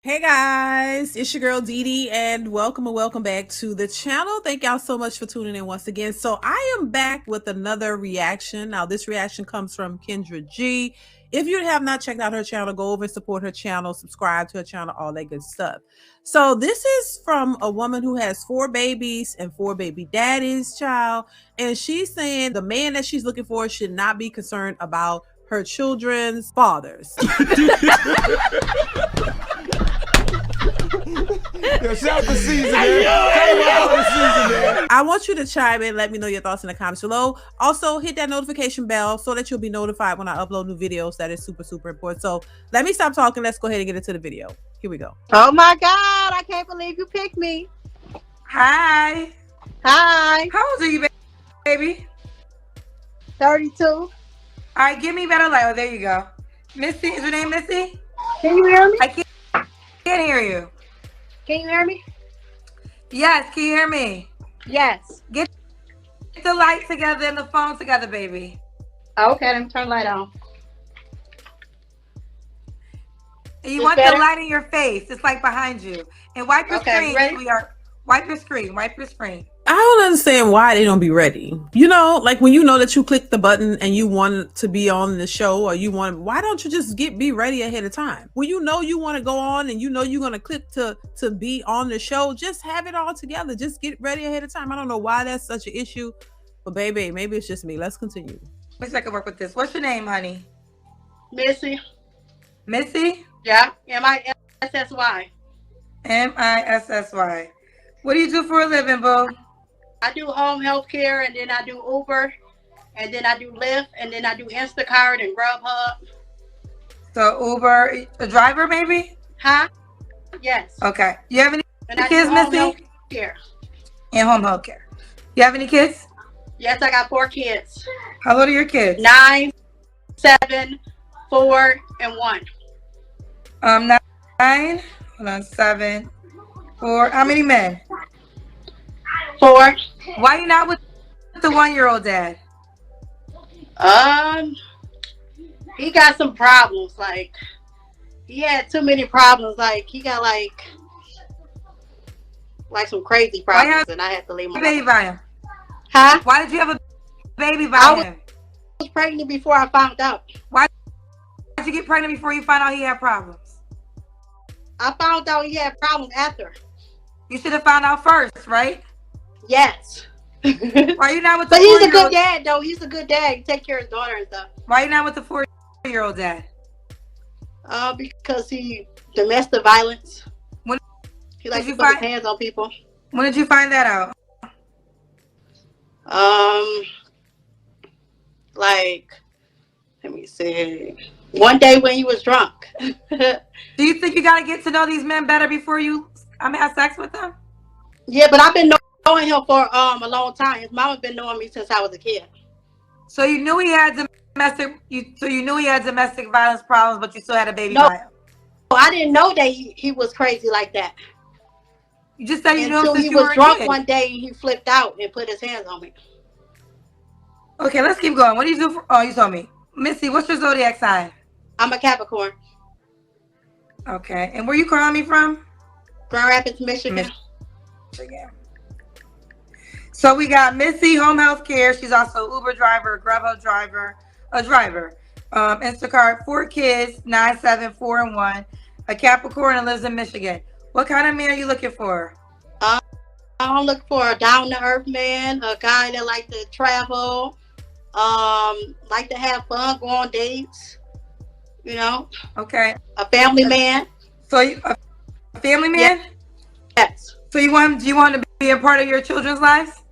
Hey guys, it's your girl DeeDee and welcome back to the channel. Thank y'all so much for tuning in once again. So I am back with another reaction. Now this reaction comes from Kendra G. If you have not checked out her channel, go over and support her channel, subscribe to her channel, all that good stuff. So this is from a woman who has 4 babies and 4 baby daddies, child. And she's saying the man that she's looking for should not be concerned about her children's fathers. Yo, shout out the season, man. I want you to chime in, let me know your thoughts in the comments below. Also, hit that notification bell so that you'll be notified when I upload new videos. That is super, super important. So let me stop talking. Let's go ahead and get into the video. Here we go. Oh my God, I can't believe you picked me. Hi. Hi. How old are you, baby? 32. All right, give me better light. Oh, there you go. Missy, is your name Missy? Can you hear me? I can't hear you. Can you hear me? Yes, can you hear me? Yes. Get the light together and the phone together, baby. Okay, let me turn the light on. And you This want better? the light in your face. It's like behind you. And wipe your Okay, screen. ready? Wipe your screen. Wipe your screen. I don't understand why they don't be ready. You know, like when you know that you click the button and you want to be on the show or you want, why don't you just be ready ahead of time? When you know you want to go on and you know you're going to click to be on the show, just have it all together. Just get ready ahead of time. I don't know why that's such an issue, but baby, maybe it's just me. Let's continue. Let me see if I can work with this. What's your name, honey? Missy. Missy? Yeah. M-I-S-S-Y. M-I-S-S-Y. What do you do for a living, boo? I do home health care, and then I do Uber, and then I do Lyft, and then I do Instacart and Grubhub. So Uber, a driver maybe? Huh? Yes. Okay. You have any And I kids, do home Missy? health care. And home health care. You have any kids? Yes, I got 4 kids. How old are your kids? 9, 7, 4, and 1. 9. Hold on, 7, 4. How many men? 4. Why you not with the 1-year-old dad? He got some problems. Like, he had too many problems. Like, he got like some crazy problems, and I had to leave him. Baby by him. Huh? Why did you have a baby by him? I was pregnant before I found out. Why did you get pregnant before you found out he had problems? I found out he had problems after. You should have found out first, right? Yes. Why you not with the But he's a 4-year-old? good dad, though. He's a good dad. He take care of his daughter and stuff. Why you not with the 4-year-old dad? Because he domestic violence. When He likes did to you put find- his hands on people. When did you find that out? Like, let me see. One day when he was drunk. Do you think you got to get to know these men better before you have sex with them? Yeah, but I've been knowing him for a long time. His mama's been knowing me since I was a kid. So you knew he had domestic violence problems, but you still had a baby No. by him. I didn't know that he was crazy like that. You just said you knew him Until since he you were was a drunk kid. one day and he flipped out and put his hands on me. Okay, let's keep going. What do you do for? Oh, you told me, Missy. What's your zodiac sign? I'm a Capricorn. Okay, and where you calling me from? Grand Rapids, Michigan. Michigan. So we got Missy, home health care. She's also Uber driver, Grubhub driver, a driver. Instacart, 4 kids, 9, 7, 4, and 1. A Capricorn and lives in Michigan. What kind of man are you looking for? I'm looking for a down-to-earth man, a guy that like to travel, like to have fun, go on dates, you know, Okay. a family man. So you, a family man? Yes. So you want him? Do you want him to be a part of your children's lives?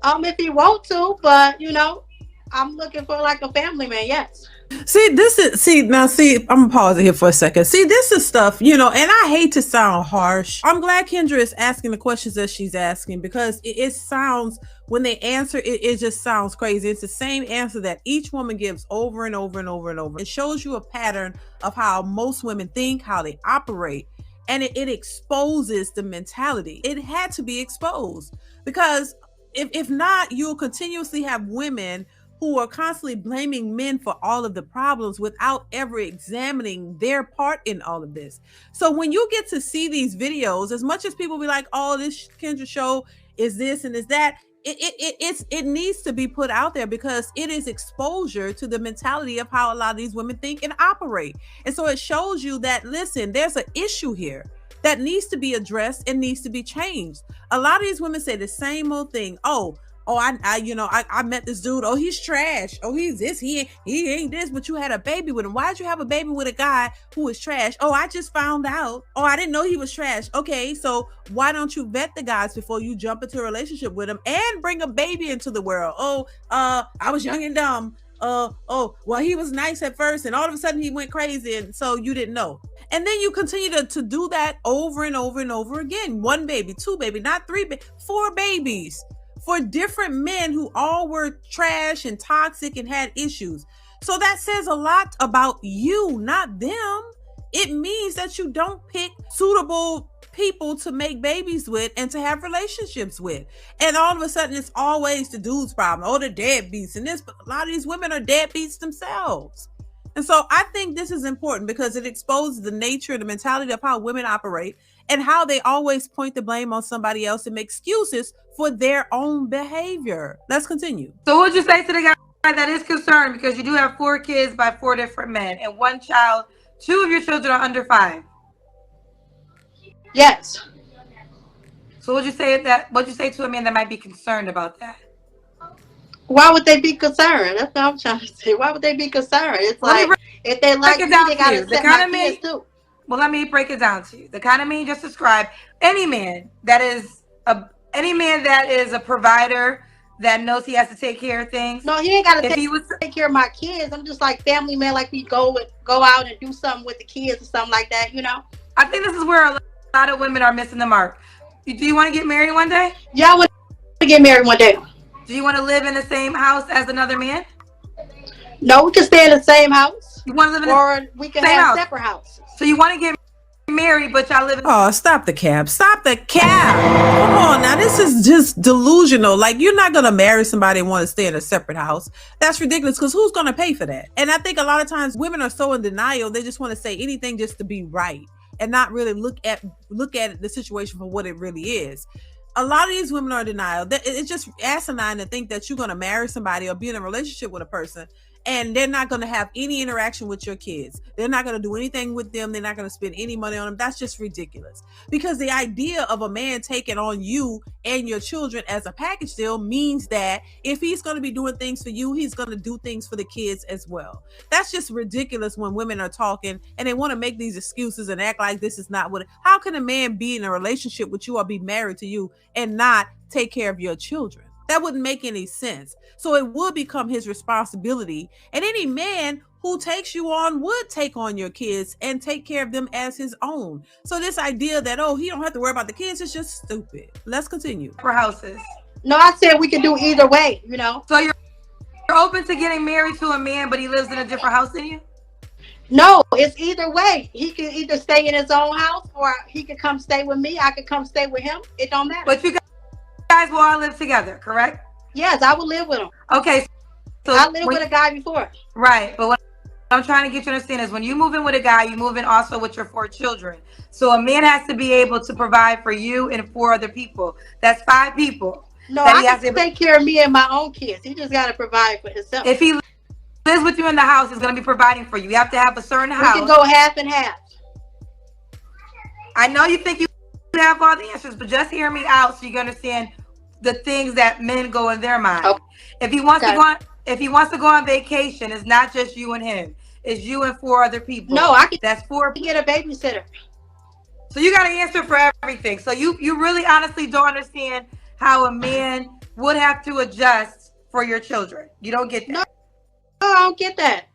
If he want to, but you know, I'm looking for like a family man. Yes. I'm gonna pause it here for a second. See, this is stuff, you know, and I hate to sound harsh. I'm glad Kendra is asking the questions that she's asking because it sounds, when they answer it just sounds crazy. It's the same answer that each woman gives over and over and over and over. It shows you a pattern of how most women think, how they operate, and it exposes the mentality. It had to be exposed because if not, you'll continuously have women who are constantly blaming men for all of the problems without ever examining their part in all of this. So when you get to see these videos, as much as people be like, oh, this Kendra show is this and is that, it needs to be put out there because it is exposure to the mentality of how a lot of these women think and operate. And so it shows you that, listen, there's an issue here that needs to be addressed and needs to be changed. A lot of these women say the same old thing. I met this dude. Oh, he's trash. Oh, he's this. He ain't this. But you had a baby with him. Why'd you have a baby with a guy who is trash? Oh, I just found out. Oh, I didn't know he was trash. Okay, so why don't you vet the guys before you jump into a relationship with him and bring a baby into the world? Oh, I was young and dumb. Well, he was nice at first, and all of a sudden he went crazy, and so you didn't know. And then you continue to do that over and over and over again. 1 baby, 2 baby, not 3, 4 babies for different men who all were trash and toxic and had issues. So that says a lot about you, not them. It means that you don't pick suitable people to make babies with and to have relationships with. And all of a sudden, it's always the dude's problem. Oh, the deadbeats and this. But a lot of these women are deadbeats themselves. And so I think this is important because it exposes the nature and the mentality of how women operate and how they always point the blame on somebody else and make excuses for their own behavior. Let's continue. So what would you say to the guy that is concerned because you do have 4 kids by 4 different men and 1 child, 2 of your children are under 5? Yes. So what'd you say to a man that might be concerned about that? Why would they be concerned? That's what I'm trying to say. Why would they be concerned? It's like, if they like me, they got to accept my kids too. Well, let me break it down to you. The kind of man you just described, any man that is a provider that knows he has to take care of things. No, he ain't got to take care of my kids. I'm just like family man, like we go out and do something with the kids or something like that, you know? I think this is where a lot of women are missing the mark. Do you want to get married one day? Yeah, I want to get married one day. Do you want to live in the same house as another man? No, we can stay in the same house. You want to live in or we can have separate houses. So you want to get married, but y'all live in... Oh, stop the cap. Stop the cap. Come on now. This is just delusional. Like, you're not going to marry somebody and want to stay in a separate house. That's ridiculous because who's going to pay for that? And I think a lot of times women are so in denial. They just want to say anything just to be right and not really look at the situation for what it really is. A lot of these women are in denial. It's just asinine to think that you're going to marry somebody or be in a relationship with a person and they're not going to have any interaction with your kids. They're not going to do anything with them. They're not going to spend any money on them. That's just ridiculous. Because the idea of a man taking on you and your children as a package deal means that if he's going to be doing things for you, he's going to do things for the kids as well. That's just ridiculous when women are talking and they want to make these excuses and act like this is not what... How can a man be in a relationship with you or be married to you and not take care of your children? That wouldn't make any sense. So it would become his responsibility. And any man who takes you on would take on your kids and take care of them as his own. So this idea that, oh, he don't have to worry about the kids is just stupid. Let's continue. For houses. No, I said we can do either way, you know. So you're open to getting married to a man, but he lives in a different house than you? No, it's either way. He can either stay in his own house or he can come stay with me. I could come stay with him. It don't matter. But you guys will all live together, correct? Yes, I will live with him. Okay. So I lived with a guy before. Right. But what I'm trying to get you to understand is when you move in with a guy, you move in also with your 4 children. So a man has to be able to provide for you and 4 other people. That's 5 people. No, I have to take care of me and my own kids. He just got to provide for himself. If he lives with you in the house, he's going to be providing for you. You have to have a certain house. We can go half and half. I know you think you have all the answers, but just hear me out so you can understand the things that men go in their mind. Okay. If he wants to go on vacation, it's not just you and him. It's you and 4 other people. No, I can. That's 4. Get a babysitter. So you got to answer for everything. So you really honestly don't understand how a man would have to adjust for your children. You don't get that. No, I don't get that.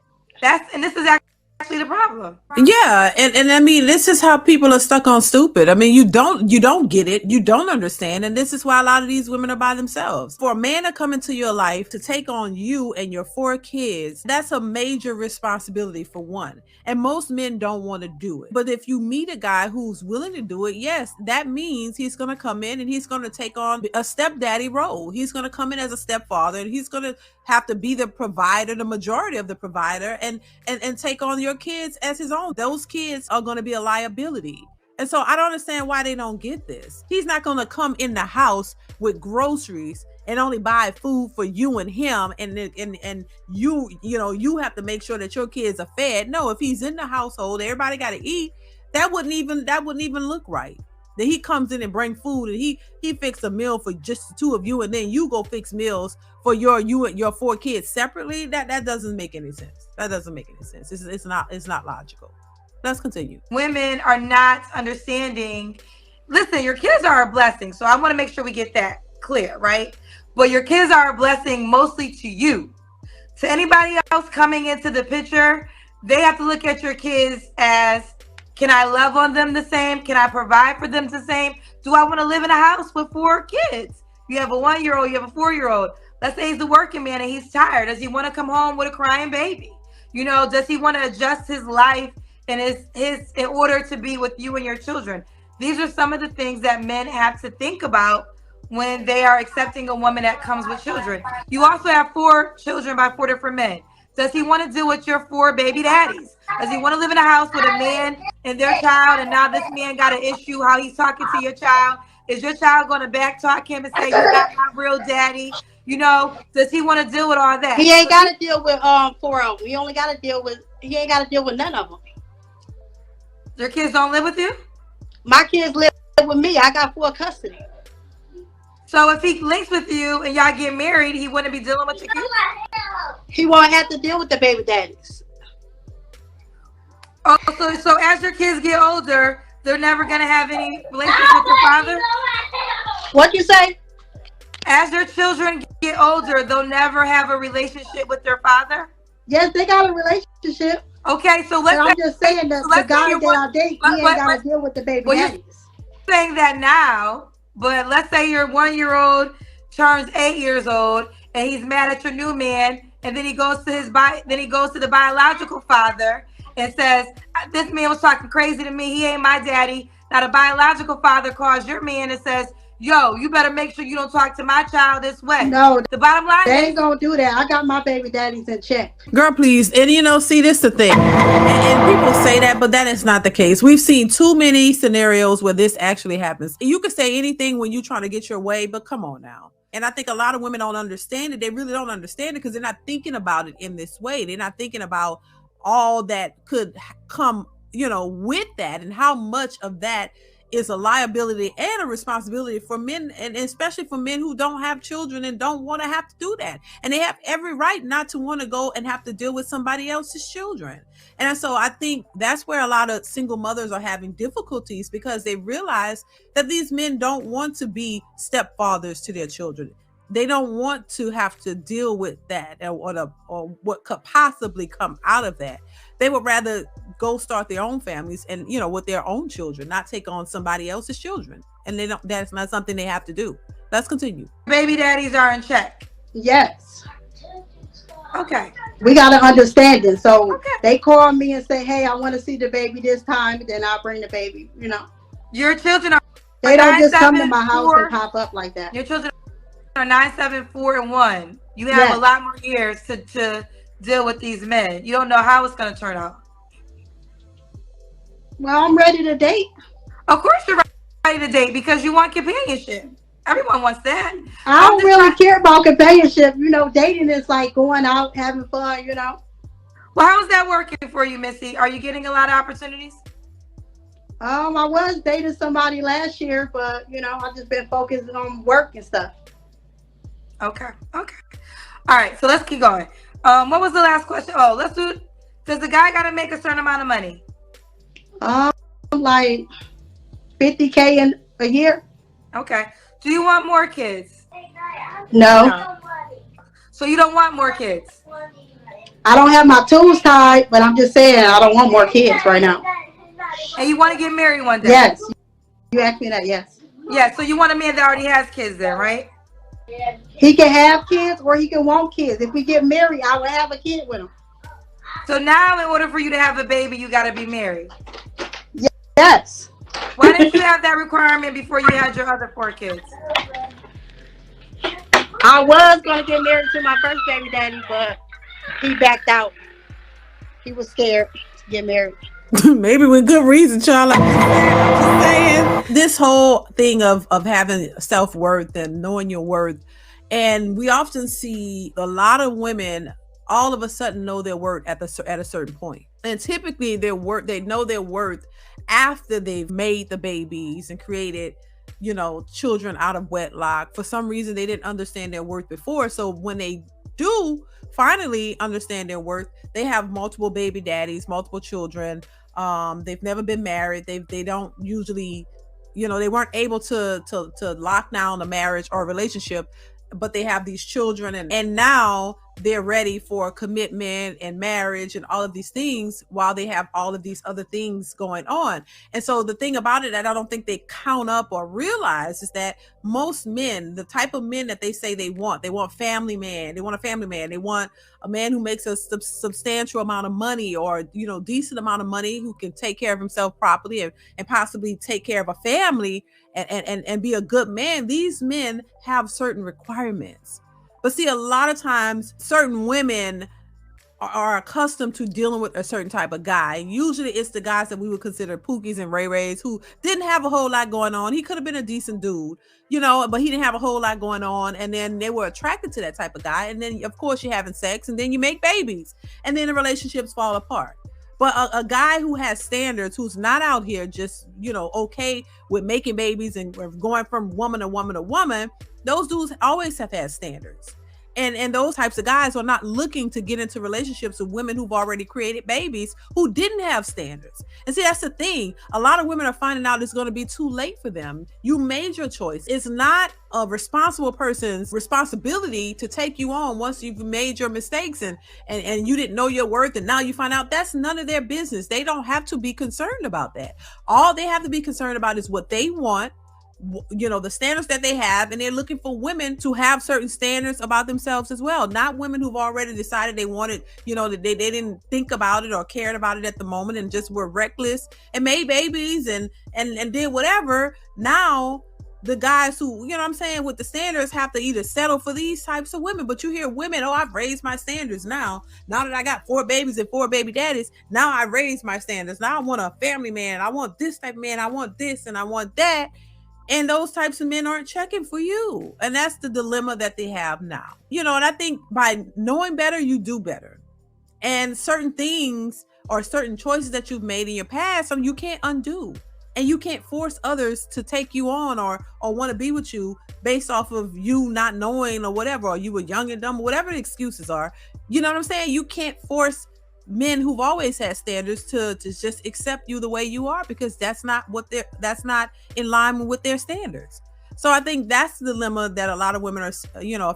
And this is actually the problem. Yeah, and I mean, this is how people are stuck on stupid. I mean, you don't get it, you don't understand, and this is why a lot of these women are by themselves. For a man to come into your life to take on you and your 4 kids, that's a major responsibility for one. And most men don't want to do it. But if you meet a guy who's willing to do it, yes, that means he's going to come in and he's going to take on a stepdaddy role. He's going to come in as a stepfather and he's going to have to be the provider, the majority of the provider, and take on your kids as his own. Those kids are going to be a liability. And so I don't understand why they don't get this. He's not going to come in the house with groceries and only buy food for you and him, and you have to make sure that your kids are fed. No, if he's in the household, everybody got to eat. That wouldn't even look right. That he comes in and bring food, and he fix a meal for just the two of you, and then you go fix meals for your 4 kids separately. That doesn't make any sense. That doesn't make any sense. It's not logical. Let's continue. Women are not understanding. Listen, your kids are a blessing, so I want to make sure we get that clear, right? But your kids are a blessing mostly to you. To anybody else coming into the picture, they have to look at your kids as, can I love on them the same? Can I provide for them the same? Do I want to live in a house with 4 kids? You have a 1-year-old, you have a 4-year-old. Let's say he's a working man and he's tired. Does he want to come home with a crying baby? Does he want to adjust his life and his in order to be with you and your children? These are some of the things that men have to think about when they are accepting a woman that comes with children. You also have 4 children by 4 different men. Does he want to deal with your 4 baby daddies? Does he want to live in a house with a man and their child, and now this man got an issue how he's talking to your child? Is your child going to backtalk him and say, you got my real daddy? Does he want to deal with all that? He ain't got to deal with 4 of them. He ain't got to deal with none of them. Your kids don't live with you? My kids live with me. I got 4 custody. So if he links with you and y'all get married, he wouldn't be dealing with your kids? He won't have to deal with the baby daddies. Oh, so as your kids get older, they're never going to have any relationship with your father? What you say? As their children get older, they'll never have a relationship with their father? Yes, they got a relationship. Okay, so I'm just saying that the guy that I date, he ain't got to deal with the baby daddies. You're saying that now, but let's say your 1-year-old turns 8 years old and he's mad at your new man, and then he goes to the biological father and says, this man was talking crazy to me, he ain't my daddy. Now the biological father calls your man and says, yo, you better make sure you don't talk to my child this way. No, the bottom line they ain't gonna do that. I got my baby daddies in check. Girl, please. And see, this the thing. And people say that, but that is not the case. We've seen too many scenarios where this actually happens. You can say anything when you're trying to get your way, but come on now. And I think a lot of women don't understand it. They really don't understand it because they're not thinking about it in this way. They're not thinking about all that could come, with that, and how much of that is a liability and a responsibility for men, and especially for men who don't have children and don't want to have to do that. And they have every right not to want to go and have to deal with somebody else's children. And so I think that's where a lot of single mothers are having difficulties, because they realize that these men don't want to be stepfathers to their children. They don't want to have to deal with that or what could possibly come out of that. They would rather go start their own families and, with their own children, not take on somebody else's children. And that's not something they have to do. Let's continue. Baby daddies are in check. Yes. Okay. We got to understand it. So They call me and say, hey, I want to see the baby this time. Then I'll bring the baby, Your children are They don't just come to my house and pop up like that. Your children are 9, 7, 4, and 1. You have a lot more years to deal with these men. You don't know how it's going to turn out. Well, I'm ready to date. Of course you're ready to date, because you want companionship. Everyone wants that. I don't really care about companionship. Dating is like going out, having fun, Well, how is that working for you, Missy? Are you getting a lot of opportunities? I was dating somebody last year, but I just been focused on work and stuff. Okay. All right, so let's keep going. What was the last question? Oh, let's do. Does the guy got to make a certain amount of money? Like $50K in a year. Okay. Do you want more kids? No. So you don't want more kids? I don't have my tools tied, but I'm just saying I don't want more kids right now. And you want to get married one day? Yes. You asked me that, yes. Yeah, so you want a man that already has kids then, right? He can have kids or he can want kids. If we get married, I will have a kid with him. So now in order for you to have a baby, you got to be married? Yes. Why didn't you have that requirement before you had your other 4 kids? I was gonna get married to my first baby daddy, but he backed out. He was scared to get married. Maybe with good reason, child. I'm just saying. This whole thing of having self-worth and knowing your worth. And we often see a lot of women all of a sudden know their worth at a certain point. And typically they know their worth after they've made the babies and created, children out of wedlock. For some reason they didn't understand their worth before. So when they do finally understand their worth, they have multiple baby daddies, multiple children. They've never been married. They don't usually, they weren't able to lock down a marriage or a relationship, but they have these children, and now they're ready for commitment and marriage and all of these things while they have all of these other things going on. And so the thing about it that I don't think they count up or realize is that most men, the type of men that they say they want family man. They want a family man. They want a man who makes a substantial amount of money, or, decent amount of money, who can take care of himself properly and possibly take care of a family and be a good man. These men have certain requirements. But see, a lot of times certain women are accustomed to dealing with a certain type of guy. And usually it's the guys that we would consider Pookies and Ray Rays, who didn't have a whole lot going on. He could have been a decent dude, but he didn't have a whole lot going on. And then they were attracted to that type of guy. And then, of course, you're having sex, and then you make babies, and then the relationships fall apart. But a guy who has standards, who's not out here just, okay with making babies and going from woman to woman to woman, those dudes always have had standards. And those types of guys are not looking to get into relationships with women who've already created babies who didn't have standards. And see, that's the thing. A lot of women are finding out it's going to be too late for them. You made your choice. It's not a responsible person's responsibility to take you on once you've made your mistakes and you didn't know your worth, and now you find out. That's none of their business. They don't have to be concerned about that. All they have to be concerned about is what they want, the standards that they have, and they're looking for women to have certain standards about themselves as well. Not women who've already decided they wanted, that they didn't think about it or cared about it at the moment and just were reckless and made babies and did whatever. Now the guys who, with the standards have to either settle for these types of women. But you hear women, I've raised my standards now that I got 4 babies and 4 baby daddies. Now I raised my standards. Now I want a family man. I want this type of man. I want this and I want that. And those types of men aren't checking for you. And that's the dilemma that they have now. And I think by knowing better, you do better. And certain things or certain choices that you've made in your past, you can't undo. And you can't force others to take you on or want to be with you based off of you not knowing or whatever, or you were young and dumb, whatever the excuses are. You know what I'm saying? You can't force men who've always had standards to just accept you the way you are, because that's not in line with their standards. So I think that's the dilemma that a lot of women are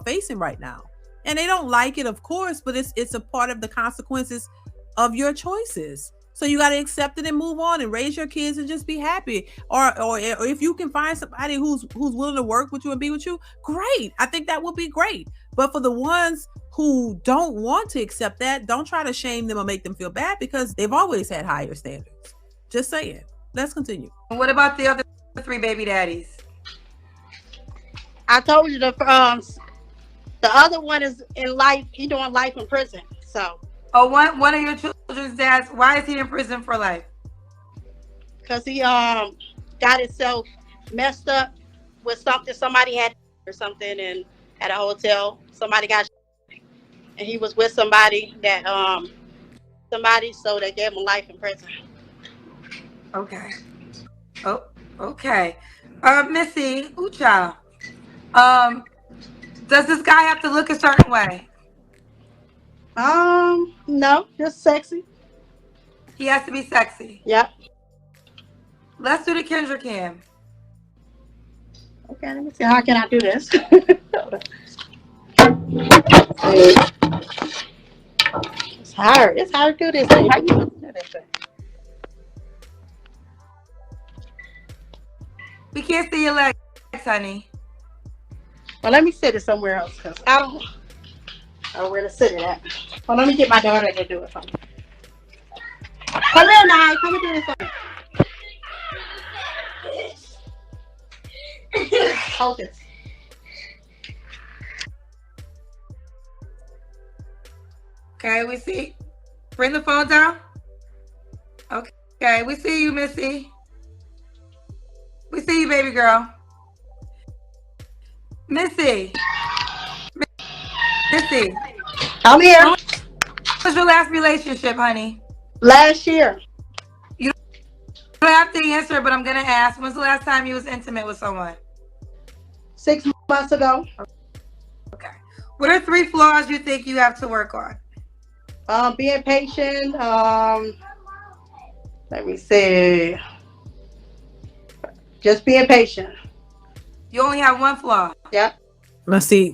facing right now, and they don't like it, of course, but it's a part of the consequences of your choices. So you got to accept it and move on and raise your kids and just be happy. Or if you can find somebody who's willing to work with you and be with you, great. I think that would be great. But for the ones who don't want to accept that, don't try to shame them or make them feel bad, because they've always had higher standards. Just saying. Let's continue. What about the other 3 baby daddies? I told you the other one is in life. He's doing life in prison. So. Oh, one of your children's dads. Why is he in prison for life? Because he got himself messed up with something somebody had or something, and at a hotel somebody got. And he was with somebody that so they gave him life in prison. Okay. Oh, okay. Missy, child. Does this guy have to look a certain way? No, just sexy. He has to be sexy. Yep. Let's do the Kendra cam. Okay, let me see. How can I do this? It's hard. It's hard to do this thing. How you do this thing? We can't see your legs, honey. Well, let me sit it somewhere else, because I don't know where to sit it at. Well, let me get my daughter to do it for me. Come here, Nye. Come and do this for me. Hold this. Okay, we see. Bring the phone down. Okay, we see you, Missy. We see you, baby girl. Missy. Missy. I'm here. When was your last relationship, honey? Last year. You don't have to answer, but I'm going to ask. When's the last time you was intimate with someone? 6 months ago. Okay. What are 3 flaws you think you have to work on? Being patient. Let me see. Just being patient. You only have 1 flaw. Yep. Let's see.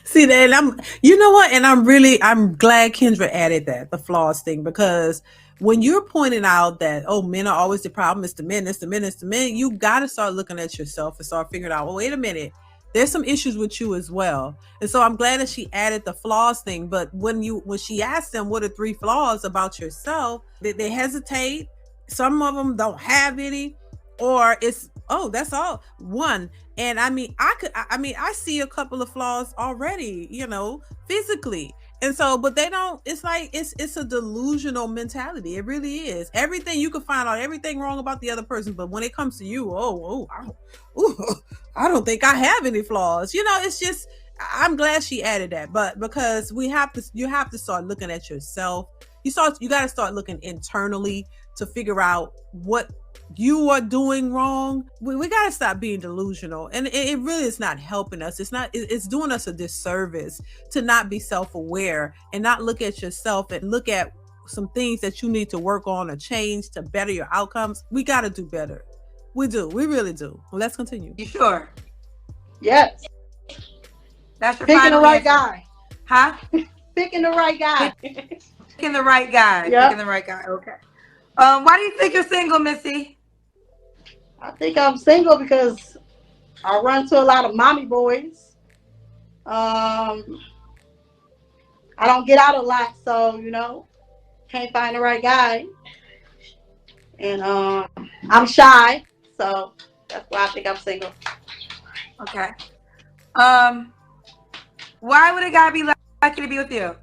See that? You know what? And I'm glad Kendra added that, the flaws thing, because when you're pointing out that, oh, men are always the problem, it's the men, you got to start looking at yourself and start figuring out, well, wait a minute, there's some issues with you as well. And so I'm glad that she added the flaws thing. But when she asked them what are 3 flaws about yourself, they hesitate. Some of them don't have any, or it's, oh, that's all one. And I see a couple of flaws already, physically. And so, but they don't, it's like, it's a delusional mentality. It really is. Everything, you can find out everything wrong about the other person. But when it comes to you, I don't think I have any flaws. It's just, I'm glad she added that. But because you have to start looking at yourself. You got to start looking internally to figure out what you are doing wrong. We got to stop being delusional, and it really is not helping us. It's doing us a disservice to not be self-aware and not look at yourself and look at some things that you need to work on or change to better your outcomes. We got to do better. We really do. Well, let's continue. You sure? Yes. That's your picking final the right answer. guy. Huh? Picking the right guy. Picking the right guy. Yep. Picking the right guy. Okay. Why do you think you're single, Missy? I think I'm single because I run to a lot of mommy boys. I don't get out a lot, so can't find the right guy. And I'm shy, so that's why I think I'm single. Okay. Why would a guy be lucky to be with you?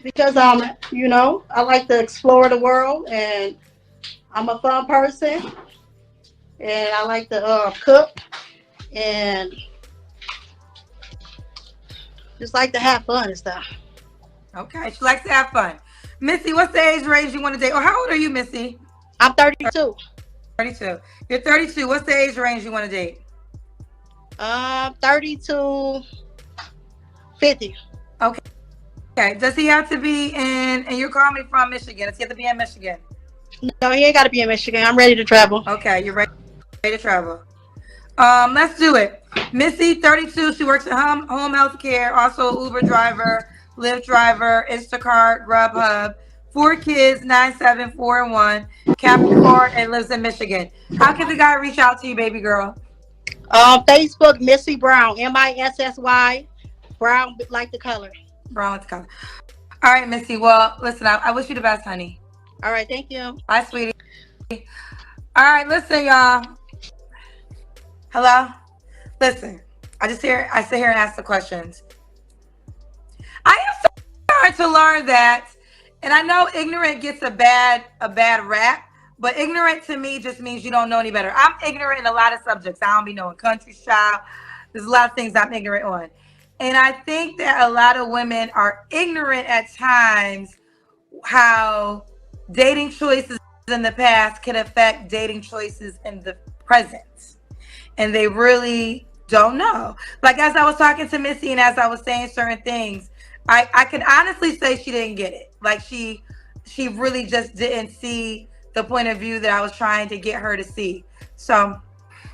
Because I like to explore the world, and I'm a fun person, and I like to cook, and just like to have fun and stuff. Okay, she likes to have fun. Missy, what's the age range you want to date? Or how old are you, Missy? I'm 32. 32. You're 32. What's the age range you want to date? 30 to 50. Okay. Does he have to be in, and you're calling me from Michigan, does he have to be in Michigan? No, he ain't got to be in Michigan. I'm ready to travel. Okay, you're ready to travel. Let's do it. Missy, 32. She works at home health care, also Uber driver, Lyft driver, Instacart, Grubhub. 4 kids, 9, 7, 4, and 1. Capricorn, and lives in Michigan. How can the guy reach out to you, baby girl? Facebook, Missy Brown, Missy Brown, like the color. Brown with the color. All right, Missy. Well, listen, I wish you the best, honey. All right, thank you. Bye, sweetie. All right, listen, y'all. Hello? Listen, I sit here and ask the questions. I am starting to learn that, and I know ignorant gets a bad rap, but ignorant to me just means you don't know any better. I'm ignorant in a lot of subjects. I don't be knowing country style. There's a lot of things I'm ignorant on. And I think that a lot of women are ignorant at times how dating choices in the past can affect dating choices in the present. And they really don't know. Like, as I was talking to Missy and as I was saying certain things, I can honestly say she didn't get it. Like, she really just didn't see the point of view that I was trying to get her to see. So,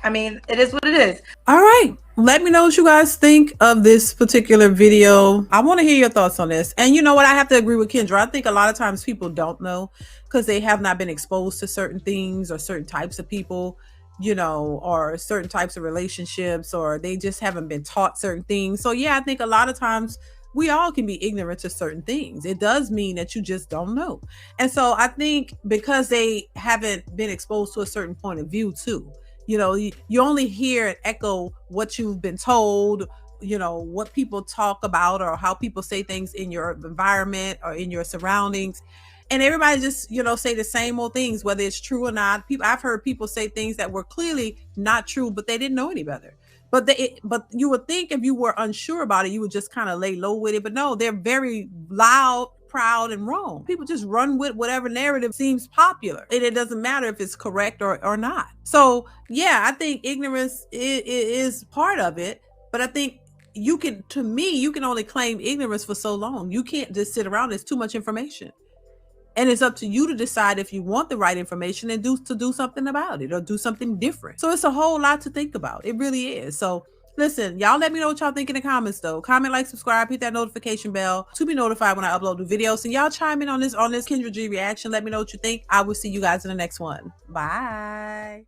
I mean, it is what it is. All right. Let me know what you guys think of this particular video. I want to hear your thoughts on this. And you know what? I have to agree with Kendra. I think a lot of times people don't know because they have not been exposed to certain things or certain types of people, or certain types of relationships, or they just haven't been taught certain things. So yeah, I think a lot of times we all can be ignorant to certain things. It does mean that you just don't know. And so I think because they haven't been exposed to a certain point of view too, you only hear and echo what you've been told, what people talk about or how people say things in your environment or in your surroundings. And everybody just, say the same old things, whether it's true or not. I've heard people say things that were clearly not true, but they didn't know any better. But you would think if you were unsure about it, you would just kind of lay low with it. But no, they're very loud, proud, and wrong. People just run with whatever narrative seems popular, and it doesn't matter if it's correct or not. So yeah, I think ignorance is part of it, but I think you can only claim ignorance for so long. You can't just sit around. There's too much information. And it's up to you to decide if you want the right information and do something about it or do something different. So it's a whole lot to think about. It really is. So listen, y'all let me know what y'all think in the comments though. Comment, like, subscribe, hit that notification bell to be notified when I upload new videos. And y'all chime in on this Kendra G reaction. Let me know what you think. I will see you guys in the next one. Bye.